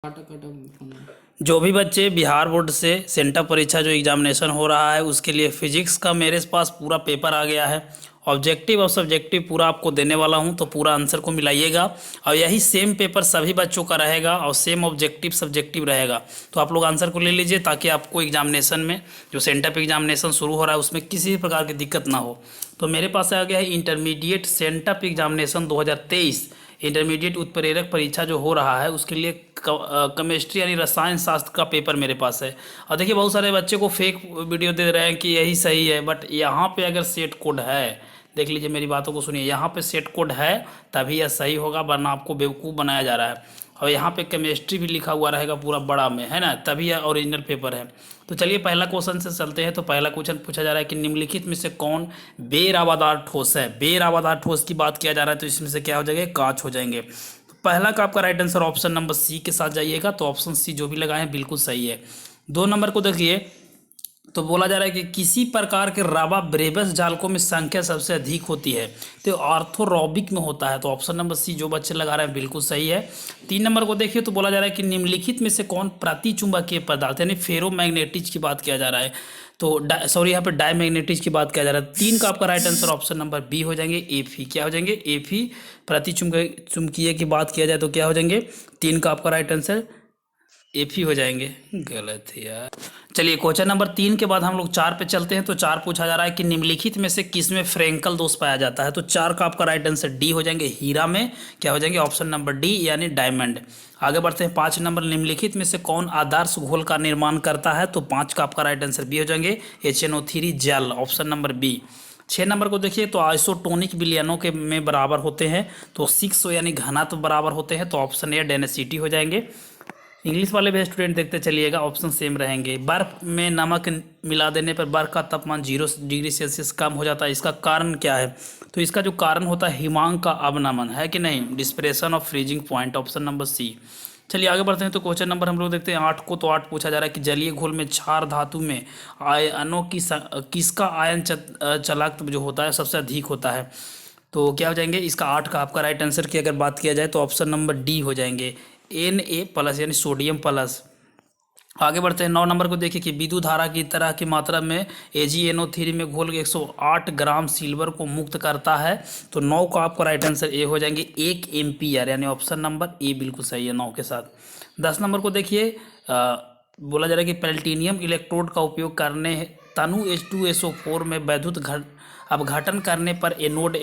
जो भी बच्चे बिहार बोर्ड से सेंटर परीक्षा जो एग्जामिनेशन हो रहा है उसके लिए फिजिक्स का मेरे पास पूरा पेपर आ गया है। ऑब्जेक्टिव और सब्जेक्टिव पूरा आपको देने वाला हूं, तो पूरा आंसर को मिलाइएगा। और यही सेम पेपर सभी बच्चों का रहेगा और सेम ऑब्जेक्टिव सब्जेक्टिव रहेगा। तो आप लोग आंसर को ले लीजिए ताकि आपको एग्जामिनेशन में जो सेंटर पे एग्जामिनेशन शुरू हो रहा है उसमें किसी भी प्रकार की दिक्कत ना हो। तो मेरे पास आ गया है इंटरमीडिएट सेंटर पे एग्जामिनेशन 2023 इंटरमीडिएट उत्प्रेरक परीक्षा जो हो रहा है उसके लिए केमिस्ट्री यानी रसायन शास्त्र का पेपर मेरे पास है। और देखिए बहुत सारे बच्चे को फेक वीडियो दे रहे हैं कि यही सही है, बट यहाँ पे अगर सेट कोड है, देख लीजिए मेरी बातों को सुनिए, यहाँ पे सेट कोड है तभी यह सही होगा, वरना आपको बेवकूफ़ बनाया जा रहा है। और यहाँ पे केमिस्ट्री भी लिखा हुआ रहेगा पूरा बड़ा में, है ना, तभी यह ओरिजिनल पेपर है। तो चलिए पहला क्वेश्चन से चलते हैं। तो पहला क्वेश्चन पूछा जा रहा है कि निम्नलिखित में से कौन बेरावादार ठोस है। बेरावादार ठोस की बात किया जा रहा है, तो इसमें से क्या हो जाएगा, कांच हो जाएंगे। तो पहला का आपका right answer option number C के साथ जाइएगा। तो ऑप्शन सी जो भी लगाए हैं बिल्कुल सही है। 2 नंबर को देखिए, तो बोला जा रहा है कि किसी प्रकार के राबा ब्रेबस जालकों में संख्या सबसे अधिक होती है, तो आर्थोरोबिक में होता है। तो ऑप्शन नंबर सी जो बच्चे लगा रहे हैं बिल्कुल सही है। 3 नंबर को देखिए, तो बोला जा रहा है कि निम्नलिखित में से कौन प्रतिचुंबकीय पदार्थ यानी फेरोमैग्नेटिज की बात किया जा रहा है। तो सॉरी यहाँ पे डायमैग्नेटिज की बात किया जा रहा है। 3 का आपका right answer option number B हो जाएंगे, एफी। क्या हो जाएंगे, एफी। चुंबकीय की बात किया जाए तो क्या हो जाएंगे, 3 का आपका राइट आंसर एफ ही हो जाएंगे। गलत है यार। चलिए क्वेश्चन नंबर 3 के बाद हम लोग 4 पे चलते हैं। तो 4 पूछा जा रहा है कि निम्नलिखित में से किस में फ्रेंकल दोष पाया जाता है। तो 4 का आपका राइट आंसर डी हो जाएंगे, हीरा में क्या हो जाएंगे, ऑप्शन नंबर डी यानी डायमंड। आगे बढ़ते हैं 5 नंबर, निम्नलिखित में से कौन आदर्श घोल का निर्माण करता है। तो 5 का आपका राइट आंसर बी हो जाएंगे, HNO3 जेल, ऑप्शन नंबर बी। 6 नंबर को देखिए, तो आइसोटोनिक विलयनों के में बराबर होते हैं। तो 6 यानी घनत्व बराबर होते हैं। तो ऑप्शन ए डेंसिटी हो जाएंगे। इंग्लिश वाले भी स्टूडेंट देखते चलिएगा, ऑप्शन सेम रहेंगे। बर्फ में नमक मिला देने पर बर्फ का तापमान 0 डिग्री सेल्सियस कम हो जाता है, इसका कारण क्या है। तो इसका जो कारण होता है हिमांक का अवनमन, है कि नहीं, depression of freezing point, option number C. चलिए आगे बढ़ते हैं। तो क्वेश्चन नंबर हम लोग देखते हैं 8 को। तो 8 पूछा जा रहा है कि जलीय घोल में क्षार धातु में आयनों की किसका आयन चालकत्व जो होता है सबसे अधिक होता है। तो क्या हो जाएंगे, इसका 8 का आपका राइट आंसर की अगर बात किया जाए तो ऑप्शन नंबर डी हो जाएंगे, Na+ यानी सोडियम प्लस। आगे बढ़ते हैं 9 नंबर को देखिए कि विद्युत धारा की तरह की मात्रा में AgNO3 में घोल के 108 ग्राम सिल्वर को मुक्त करता है। तो 9 का आपका राइट आंसर ए हो जाएंगे, 1 एम्पियर यानी ऑप्शन नंबर ए बिल्कुल सही है 9 के साथ। 10 नंबर को देखिए, बोला जा रहा है कि प्लेटिनियम इलेक्ट्रोड का उपयोग करने तनु H2SO4 में वैद्युत अपघटन करने पर एनोड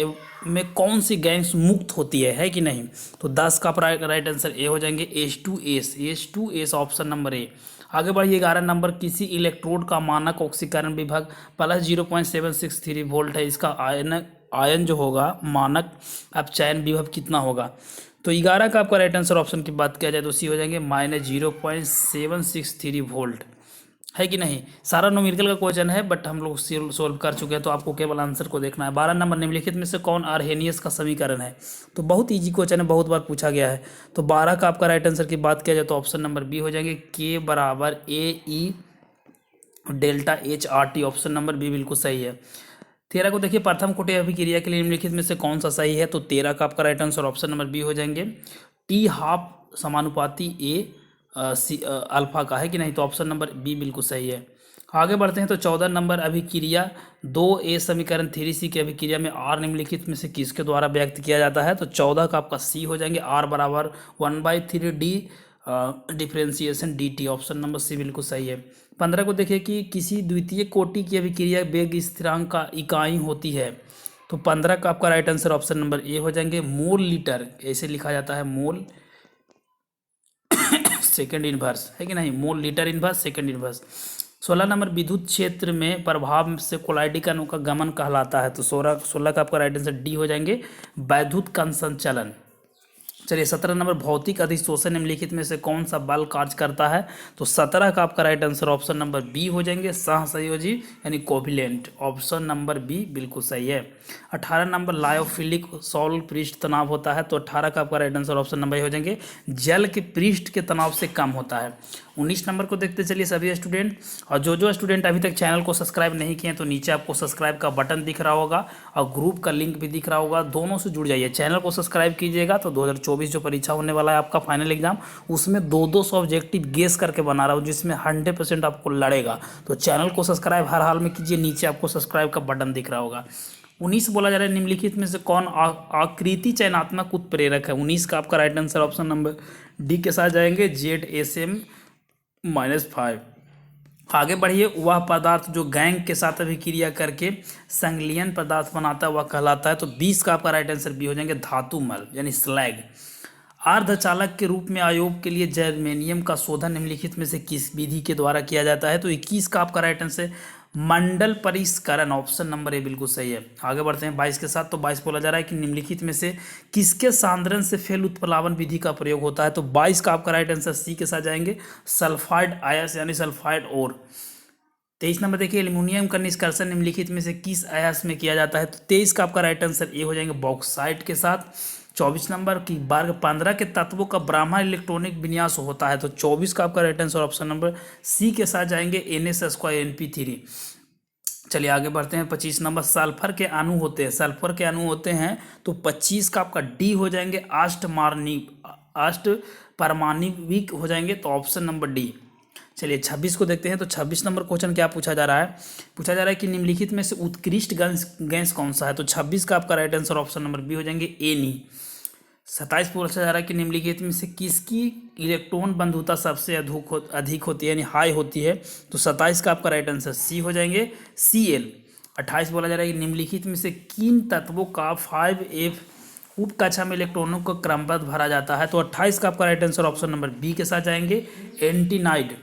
में कौन सी गैस मुक्त होती है कि नहीं। तो 10 का राइट आंसर ए हो जाएंगे, H2S ऑप्शन नंबर ए। आगे बढ़िए 11 नंबर, किसी इलेक्ट्रोड का मानक ऑक्सीकरण विभव +0.763 वोल्ट है, इसका आयन जो होगा मानक अपचयन विभव कितना होगा। तो 11 का आपका राइट आंसर ऑप्शन की बात किया जाए तो सी हो जाएंगे -0.763 वोल्ट, है कि नहीं। सारा न्यूमेरिकल का क्वेश्चन है बट हम लोग सोल्व कर चुके हैं, तो आपको केवल आंसर को देखना है। 12 नंबर, निम्नलिखित में से कौन आर्हेनियस का समीकरण है। तो बहुत इजी क्वेश्चन है, बहुत बार पूछा गया है। तो 12 का आपका राइट आंसर की बात किया जाए तो ऑप्शन नंबर बी हो जाएंगे, K = AE ΔHRT, option number B बिल्कुल सही है। 13 को देखिए, प्रथम कोटि अभिक्रिया के लिए निम्नलिखित में से कौन सा सही है। तो 13 का आपका right answer option number B हो जाएंगे, T½ समानुपाती अल्फा का, है कि नहीं। तो ऑप्शन नंबर बी बिल्कुल सही है। आगे बढ़ते हैं। तो 14 नंबर, अभिक्रिया 2A समीकरण 3C की अभिक्रिया में R निम्नलिखित में से किसके द्वारा व्यक्त किया जाता है। तो 14 का आपका सी हो जाएंगे, R = 1/3D differentiation dt, option number C बिल्कुल सही है। 15 को देखिए कि किसी द्वितीय कोटि की अभिक्रिया वेग स्थिरांक का इकाई होती है। तो 15 का आपका right answer option number A हो जाएंगे, मोल लीटर, ऐसे लिखा जाता है, मोल सेकंड इनवर्स, है कि नहीं, mole litre inverse second inverse. 16 number, विद्युत क्षेत्र में प्रभाव से कोलाइडी कणों का गमन कहलाता है। तो 16 का आपका राइट आंसर डी हो जाएंगे, वैद्युत कण संचलन। चलिए 17 नंबर, भौतिक अधिशोषण निम्नलिखित में से कौन सा बल कार्य करता है। तो 17 का आपका right answer option number B हो जाएंगे, सहसंयोजी यानी कोविलेंट, ऑप्शन नंबर बी बिल्कुल सही है। 18 नंबर, लायोफिलिक सॉल्ट पृष्ठ तनाव होता है। तो 18 का आपका राइट आंसर ऑप्शन नंबर हो जाएंगे, जल के पृष्ठ के तनाव से कम होता है। 19 नंबर को देखते चलिए सभी स्टूडेंट, और जो स्टूडेंट अभी तक चैनल को सब्सक्राइब नहीं किए तो नीचे आपको सब्सक्राइब का बटन दिख रहा होगा और ग्रुप का लिंक भी दिख रहा होगा, दोनों से जुड़ जाइए। चैनल को सब्सक्राइब कीजिएगा तो 2024 2024 जो परीक्षा होने वाला है आपका फाइनल एग्जाम, उसमें 200 ऑब्जेक्टिव गेस करके बना रहा हूँ जिसमें 100% आपको लड़ेगा। तो चैनल को सब्सक्राइब हर हाल में कीजिए, नीचे आपको सब्सक्राइब का बटन दिख रहा होगा। 19 बोला जा रहा है निम्नलिखित में से कौन आकृति चयनात्मक उत्प्रेरक है। 19 का आपका right answer option number D के साथ जाएंगे, ZSM-5। आगे बढ़िए, वह पदार्थ जो गैंग के साथ अभिक्रिया करके संलयन पदार्थ बनाता है वह कहलाता है। तो 20 का आपका राइट आंसर बी हो जाएंगे, धातुमल यानी स्लैग। अर्धचालक के रूप में अयोग के लिए जर्मेनियम का शोधन निम्नलिखित में से किस विधि के द्वारा किया जाता है। तो 21 का आपका राइट आंसर मंडल परिष्करण, ऑप्शन नंबर ए बिल्कुल सही है। आगे बढ़ते हैं 22 के साथ। तो 22 बोला जा रहा है कि निम्नलिखित में से किसके सांद्रण से फेल उत्प्लावन विधि का प्रयोग होता है। तो 22 का आपका राइट आंसर सी के साथ जाएंगे, सल्फाइड अयस यानी सल्फाइड और। 23 नंबर देखिए, एल्यूमिनियम का निष्कर्षण निम्नलिखित में से किस अयस्क में किया जाता है। तो 23 का आपका राइट आंसर ए हो जाएंगे, बॉक्साइट के साथ। 24 नंबर की वर्ग 15 के तत्वों का ब्राह्मण इलेक्ट्रॉनिक विन्यास होता है। तो 24 का आपका right answer option number C के साथ जाएंगे, NS2NP3। चलिए आगे बढ़ते हैं 25 नंबर, सल्फर के अणु होते हैं, सल्फर के अणु होते हैं। तो 25 का आपका डी हो जाएंगे, अष्ट परमाणविक हो जाएंगे। तो ऑप्शन नंबर डी। चलिए 26 को देखते हैं। तो 26 नंबर क्वेश्चन क्या पूछा जा रहा है, पूछा जा रहा है कि निम्नलिखित में से उत्कृष्ट गैस कौन सा है। तो 26 का आपका right answer option number B हो जाएंगे, एनी। 27 पूछा जा रहा है कि निम्नलिखित में से किसकी इलेक्ट्रॉन बंधुता सबसे अधिक होती है यानी हाई होती है। तो 27 का आपका राइट आंसर सी हो जाएंगे, Cl। 28 बोला जा रहा है कि निम्नलिखित में से किन तत्वों का 5F उप कक्षा में इलेक्ट्रॉनों को क्रमबद्ध भरा जाता है। तो 28 का आपका right answer option number B के साथ जाएंगे, एंटीनाइड।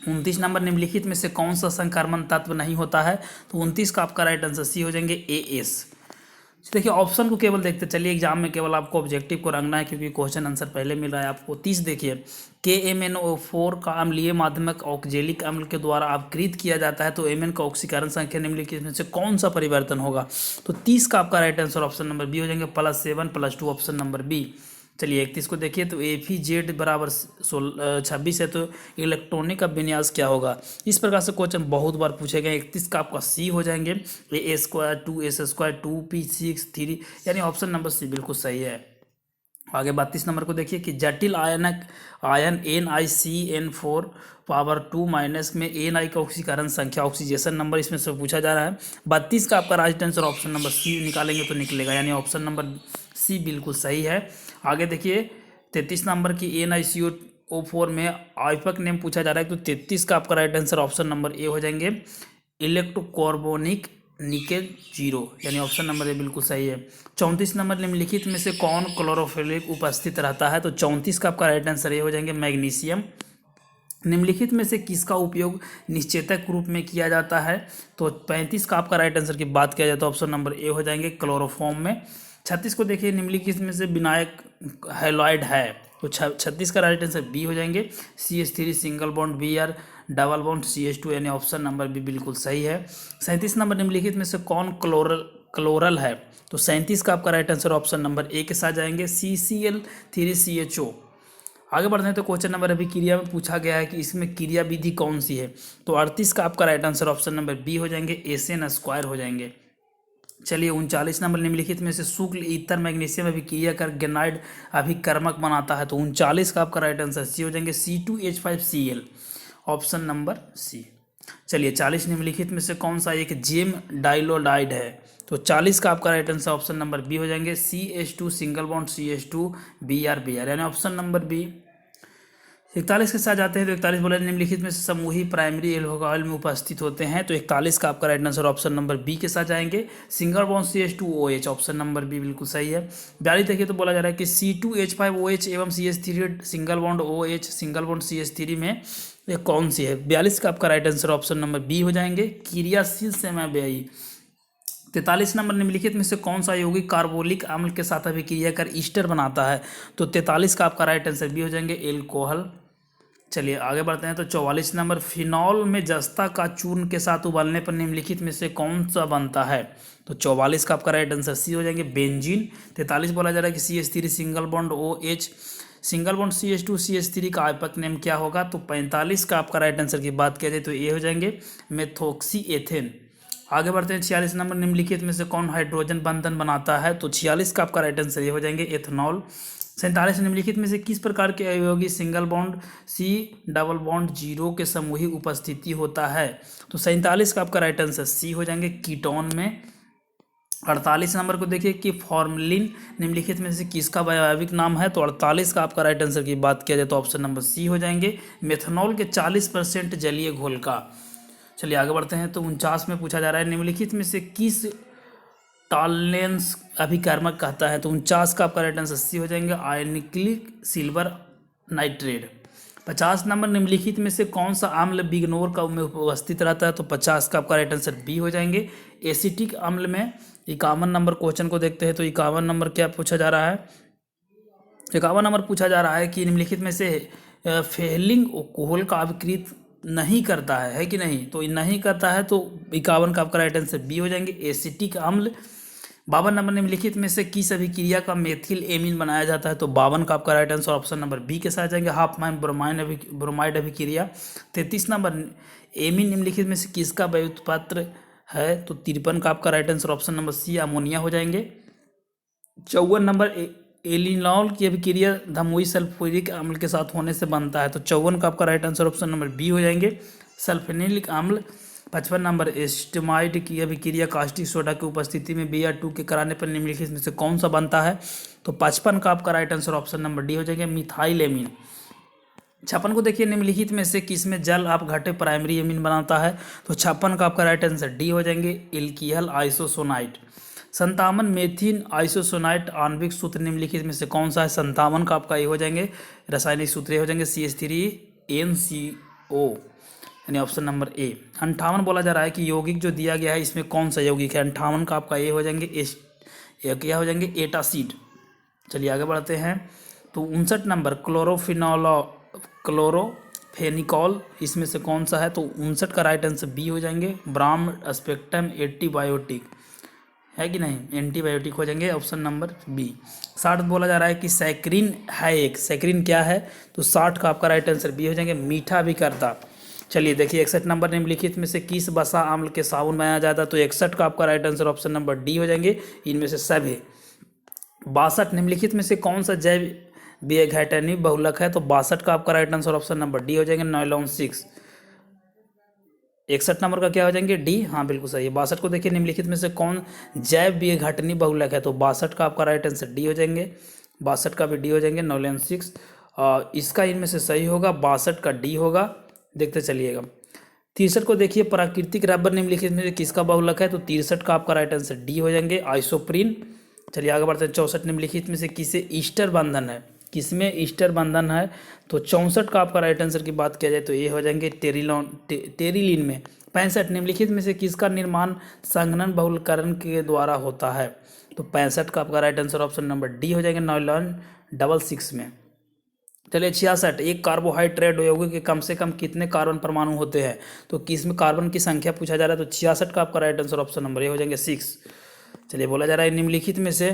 29 नंबर, निम्नलिखित में से कौन सा संक्रमण तत्व नहीं होता है। तो 29 का आपका राइट आंसर सी हो जाएंगे, AS। देखिए ऑप्शन को केवल देखते चलिए, एग्जाम में केवल आपको ऑब्जेक्टिव को रंगना है क्योंकि क्वेश्चन आंसर पहले मिल रहा है आपको। 30 देखिए, KMnO4 का अम्लीय माध्यमिक ऑक्जेलिक अम्ल के द्वारा अपकृत किया जाता है। तो Mn का ऑक्सीकरण संख्या निम्नलिखित में से कौन सा परिवर्तन होगा। तो 30 का आपका right answer option number B हो जाएंगे, +7+2 ऑप्शन नंबर बी। चलिए 31 को देखिए, तो FZ बराबर 26 है। तो इलेक्ट्रॉनिक का विन्यास क्या होगा। इस प्रकार से क्वेश्चन बहुत बार पूछे गए। 31 का आपका सी हो जाएंगे, A² 2S² 2P6 3 यानी ऑप्शन नंबर सी बिल्कुल सही है। आगे 32 नंबर को देखिए कि जटिल आयन NiCN4 पावर 2- में Ni का ऑक्सीकरण संख्या, ऑक्सीजेशन नंबर इसमें से पूछा जा रहा है। 32 का आपका right answer option number C निकालेंगे तो निकलेगा, यानी ऑप्शन नंबर सी बिल्कुल सही है। आगे देखिए 33 नंबर की NiCO4 में आइपक नेम पूछा जा रहा है। तो 33 का आपका right answer option number A हो जाएंगे, इलेक्ट्रोकार्बोनिक निकेल 0 यानी ऑप्शन नंबर ए बिल्कुल सही है। 34 नंबर, निम्नलिखित में से कौन क्लोरोफिलिक उपस्थित रहता है। तो 34 का आपका राइट आंसर ए हो जाएंगे, मैग्नीशियम। निम्नलिखित में से किसका उपयोग निश्चेतक रूप में किया जाता है। तो 35 का आपका राइट आंसर की बात किया जाए तो ऑप्शन नंबर ए हो जाएंगे, क्लोरोफॉर्म में। 36 को देखिए, निम्नलिखित में से विनायक हैलॉइड है। तो 36 का राइट आंसर बी हो जाएंगे, CH3 single bond Br double bond CH2 यानी ऑप्शन नंबर बी बिल्कुल सही है। 37 नंबर, निम्नलिखित में से कौन क्लोरल है। तो 37 का आपका right answer option number A के साथ जाएंगे, CCl3CHO। आगे बढ़ते हैं तो क्वेश्चन नंबर अभी क्रिया में पूछा गया है कि इसमें क्रिया विधि कौन सी है। तो 38 का आपका right answer option number B हो जाएंगे, SN² हो जाएंगे। चलिए 39 नंबर, निम्नलिखित में से शुक्ल ईथर मैग्नीशियम अभिक्रिया कर ग्रेनाइड अभिकर्मक बनाता है। तो 39 का आपका राइट आंसर सी हो जाएंगे, C2H5Cl ऑप्शन नंबर सी। चलिए 40, निम्नलिखित में से कौन सा एक जेम डाइलोडाइड है। तो 40 का आपका right answer option number B हो जाएंगे, CH2 single bond CH2 Br यानी ऑप्शन नंबर बी। 41 के साथ जाते हैं तो 41 बोला, निम्नलिखित में से समूही प्राइमरी एल्कोहल में उपस्थित होते हैं। तो 41 का आपका right answer option number B के साथ जाएंगे, single bond CH2OH option number B बिल्कुल सही है। 42 देखिए तो बोला जा रहा है कि C2H5OH एवं CH3 single bond OH single bond CH3 में ये कौन सी है। 42 का आपका right answer option number B हो जाएंगे, क्रियाशील सेमीव्ययी। 43 नंबर, निम्नलिखित में से कौन सा यौगिक कार्बोलिक अम्ल के साथ अभिक्रिया कर ईस्टर बनाता है। तो 43 का आपका राइट आंसर बी हो जाएंगे, एल्कोहल। चलिए आगे बढ़ते हैं तो 44 नंबर, फिनॉल में जस्ता का चूर्ण के साथ उबालने पर निम्नलिखित में से कौन सा बनता है। तो 44 का आपका राइट आंसर सी हो जाएंगे, बेंजीन। 43 बोला जा रहा है कि CH3 single bond OH single bond CH2 CH3 का आइपक नेम क्या होगा। तो 45 का आपका राइट आंसर की बात किया जाए तो ये हो जाएंगे, मेथोक्सीएथेन। आगे बढ़ते हैं 46 नंबर, निम्नलिखित में से कौन हाइड्रोजन बंधन बनाता है। तो 46 का आपका राइट आंसर ये हो जाएंगे, एथेनॉल। 47 निम्नलिखित में से किस प्रकार के अवयवी single bond C double bond zero के समूहिक उपस्थिति होता है? तो 47 का आपका राइट आंसर सी हो जाएंगे, कीटोन में। 48 नंबर को देखिए कि फॉर्मलिन निम्नलिखित में से किसका वायविक नाम है? तो 48 का आपका राइट आंसर की बात किया जाए तो ऑप्शन नंबर सी हो जाएंगे, मेथनॉल के 40% जलीय घोल का। चलिए आगे बढ़ते हैं। तो 49 में पूछा जा रहा है निम्नलिखित में से किस टॉलरेंस अभिकर्मक कहता है? तो 49 का आपका राइट आंसर सी हो जाएंगे, आयनिक सिल्वर नाइट्रेट। 50 नंबर निम्नलिखित में से कौन सा अम्ल बिग्नोर का में उपस्थित रहता है? तो 50 का आपका राइट आंसर बी हो जाएंगे, एसिटिक अम्ल में। 51 नंबर क्वेश्चन को देखते हैं। तो 51 नंबर क्या पूछा जा रहा है? 51 नंबर पूछा जा रहा है कि निम्नलिखित में से फेलिंग कोहल का अभिकृत नहीं करता है कि नहीं? तो नहीं करता है, तो 51 का आपका राइट आंसर बी हो जाएंगे, एसिटिक अम्ल। 52 नंबर निम्नलिखित में से किस अभिक्रिया का मेथिल एमीन बनाया जाता है? तो 52 का आपका right answer option number B के साथ जाएंगे, हाफ मैन ब्रोमाइड अभिक्रिया। 33 नंबर एमीन निम्नलिखित में से किसका व्युत्पत्र है? तो 53 का आपका right answer option number C, ammonia हो जाएंगे। 54 नंबर एलिनॉल की अभिक्रिया धमोई सल्फ्यूरिक अम्ल के साथ होने से बनता है। तो 54 का आपका right answer option number B हो जाएंगे, सल्फेनिलिक अम्ल। 55 नंबर एस्टेमाइड की अभिक्रिया कास्टिक सोडा की उपस्थिति में Br2 के कराने पर निम्नलिखित में से कौन सा बनता है? तो 55 का आपका right answer option number D हो जाएंगे, मिथाइल एमीन। 56 को देखिए निम्नलिखित में से किसमें जल अपघट्य प्राइमरी एमीन बनाता है? तो 56 का आपका राइट आंसर डी हो जाएंगे, एल्कीहल आइसोसोनाइट। 57 मेथिन आइसोसोनाइट आणविक सूत्र निम्नलिखित में से कौन सा है? 57 का आपका ये हो जाएंगे, रासायनिक सूत्र हो जाएंगे CH3NCO, यानी ऑप्शन नंबर ए। 58 बोला जा रहा है कि यौगिक जो दिया गया है इसमें कौन सा यौगिक है? 58 का आपका ये हो जाएंगे, क्या हो जाएंगे, एटासीड। चलिए आगे बढ़ते हैं। तो 59 नंबर क्लोरोफेनिकॉल इसमें से कौन सा है? तो 59 का राइट आंसर बी हो जाएंगे, ब्राम स्पेक्ट्रम एंटीबायोटिक है कि नहीं? एंटीबायोटिक हो जाएंगे, ऑप्शन नंबर बी। 60 बोला जा रहा है कि सैक्रिन है एक, सैक्रिन क्या है? तो 60 का आपका राइट आंसर बी हो जाएंगे, मीठा भी करता। चलिए देखिए 61 नंबर निम्नलिखित में से किस वसा अम्ल के साबुन बनाया जाता है? तो 61 का आपका right answer option number D हो जाएंगे, इनमें से सब है। 62 निम्नलिखित में से कौन सा जैव विघटनीय बहुलक है? तो 62 का आपका right answer option number D हो जाएंगे, नायलॉन 6। 61 नंबर का क्या हो जाएंगे, डी। हाँ बिल्कुल सही है। 62 को देखिए निम्नलिखित में से कौन जैव विघटनीय बहुलक है? तो 62 का आपका राइट आंसर डी हो जाएंगे, 62 का भी डी हो जाएंगे, नायलॉन 6। इसका इनमें से सही होगा 62 का डी होगा, देखते चलिएगा। 63 को देखिए प्राकृतिक रबर निम्नलिखित में किसका बहुलक है? तो 63 का आपका राइट आंसर डी हो जाएंगे, आइसोप्रीन। चलिए आगे बढ़ते हैं। 64 निम्नलिखित में से किसे ईस्टर बंधन है? किसमें ईस्टर बंधन है? तो 64 का आपका राइट आंसर की बात किया जाए तो ये हो जाएंगे टेरिलीन में। 65 निम्नलिखित में से किसका निर्माण संघनन बहुलकरण के द्वारा होता है? तो 65 का आपका right answer option number D हो जाएंगे, नायलॉन 6 में। चलिए 66 एक कार्बोहाइड्रेट यौगिक के कम से कम कितने कार्बन परमाणु होते हैं? तो किसमें कार्बन की संख्या पूछा जा रहा है? तो 66 का आपका right answer option number A हो जाएंगे, 6। चलिए बोला जा रहा है निम्नलिखित में से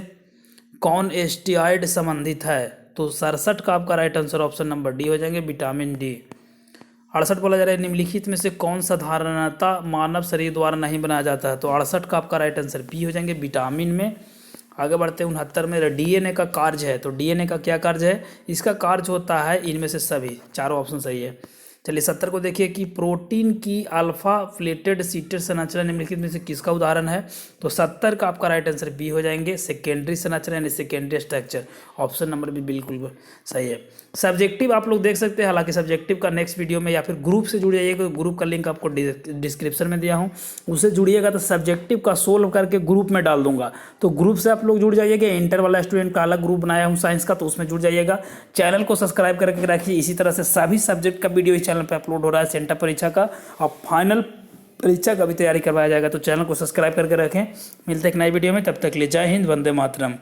कौन एस्टियाइड संबंधित है? तो 67 का आपका right answer option number D हो जाएंगे, विटामिन डी। 68 बोला जा रहा है निम्नलिखित में से कौन साधारणतः मानव शरीर द्वारा नहीं बनाया जाता है? तो 68 का आपका राइट आंसर बी हो जाएंगे, विटामिन में। आगे बढ़ते हैं। 69 में डीएनए का कार्य है, तो डीएनए का क्या कार्य है? इसका कार्य होता है इनमें से सभी, चारों ऑप्शन सही है। चलिए 70 को देखिए कि प्रोटीन की अल्फा प्लेटेड सीटेड संरचना निम्नलिखित में से किसका उदाहरण है? तो 70 का आपका राइट आंसर बी हो जाएंगे, सेकेंडरी संरचना यानी सेकेंडरी स्ट्रक्चर, ऑप्शन नंबर भी बिल्कुल सही है। सब्जेक्टिव आप लोग देख सकते हैं, हालांकि सब्जेक्टिव का नेक्स्ट वीडियो में या फिर ग्रुप से जुड़ जाइएगा, ग्रुप का लिंक आपको डिस्क्रिप्शन में दिया हूँ, उससे जुड़िएगा तो सब्जेक्टिव का सोल्व करके ग्रुप में डाल दूंगा, तो ग्रुप से आप लोग जुड़ जाइएगा। इंटर वाला स्टूडेंट का अलग ग्रुप बनाया हूँ साइंस का, तो उसमें जुड़ जाइएगा। चैनल को सब्सक्राइब करके रखिए, इसी तरह से सभी सब्जेक्ट का वीडियो इस चैनल पर अपलोड हो रहा है। सेंटर परीक्षा का और फाइनल परीक्षा का भी तैयारी करवाया जाएगा, तो चैनल को सब्सक्राइब करके रखें। मिलते हैं एक नई वीडियो में, तब तक के लिए जय हिंद, वंदे मातरम।